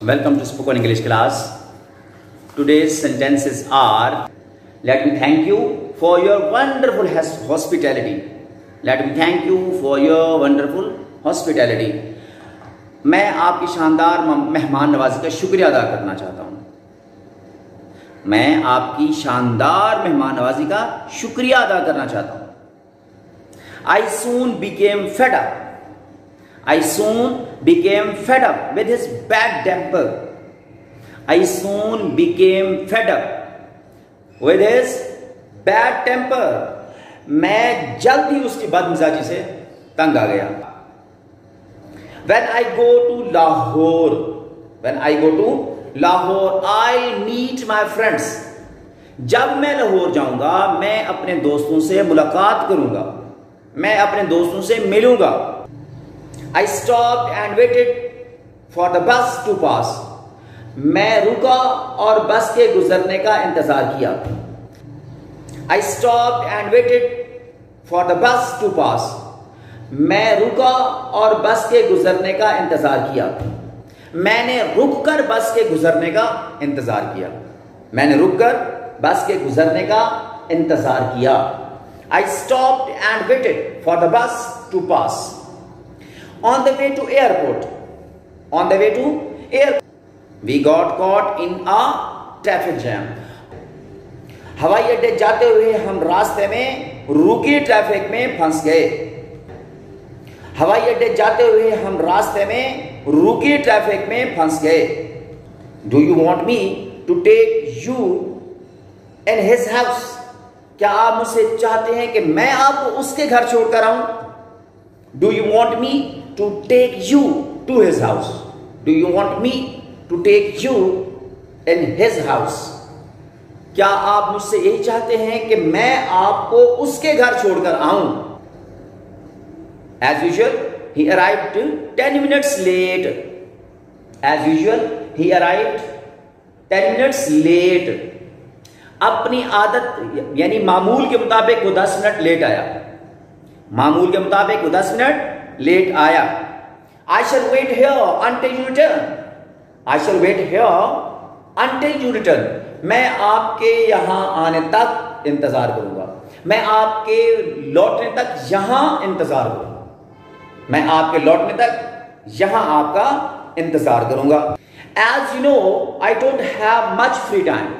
Welcome to Spoken English class. Today's sentences are: let me thank you for your wonderful hospitality. Let me thank you for your wonderful hospitality. मैं आपकी शानदार मेहमान नवाजी का शुक्रिया अदा करना चाहता हूँ. मैं आपकी शानदार मेहमान नवाजी का शुक्रिया अदा करना चाहता हूँ. I soon became fed up. I soon became fed up with his bad temper. I soon became fed up with his bad temper. मैं जल्द ही उसकी बदमिजाजी से तंग आ गया. When I go to Lahore, I'll meet my friends. जब मैं लाहौर जाऊंगा मैं अपने दोस्तों से मुलाकात करूंगा, मैं अपने दोस्तों से मिलूंगा. I stopped and waited for the bus to pass. मैं रुका और बस के गुजरने का इंतजार किया. I stopped and waited for the bus to pass. मैं रुका और बस के गुजरने का इंतजार किया. मैंने रुककर बस के गुजरने का इंतजार किया. मैंने रुककर बस के गुजरने का इंतजार किया. I stopped and waited for the bus to pass. On the way to airport, we got caught in a traffic jam. हवाई अड्डे जाते हुए हम रास्ते में रुकी ट्रैफिक में फंस गए. हवाई अड्डे जाते हुए हम रास्ते में रुकी ट्रैफिक में फंस गए. Do you want me to take you in his house? क्या आप मुझसे चाहते हैं कि मैं आपको उसके घर छोड़कर आऊं? Do you want me to take you to his house? Do you want me to take you in his house? क्या आप मुझसे यही चाहते हैं कि मैं आपको उसके घर छोड़कर आऊं? As usual, he arrived 10 minutes late. As usual, he arrived 10 minutes late. अपनी आदत यानी मामूल के मुताबिक वो 10 मिनट लेट आया. मामूल के मुताबिक वो 10 मिनट लेट आया. I shall wait here until you return. I shall wait here until you return. मैं आपके यहां आने तक इंतजार करूंगा. मैं आपके लौटने तक यहां इंतजार करूंगा. मैं आपके लौटने तक यहां आपका इंतजार करूंगा. As you know, I don't have much free time.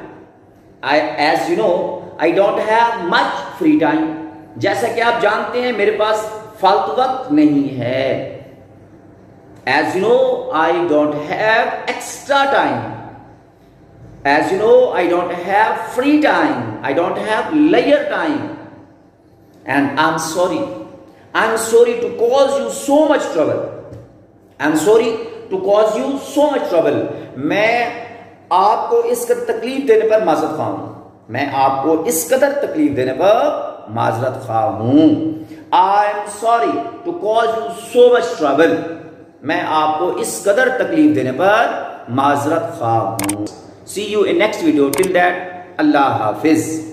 As you know, I don't have much free time. जैसा कि आप जानते हैं मेरे पास फालतू वक्त नहीं है. As you know, I don't have extra time. As you know, I don't have free time. I don't have leisure time. And I'm sorry. I'm sorry to cause you so much trouble. I'm sorry to cause you so much trouble. मैं आपको इस कदर तकलीफ देने पर माजरत खा हूं. मैं आपको इस कदर तकलीफ देने पर माजरत खा हूं. I am sorry to cause you so much trouble. मैं आपको इस कदर तकलीफ देने पर माजरत खा हूं. See you in next video. Till that, Allah Hafiz.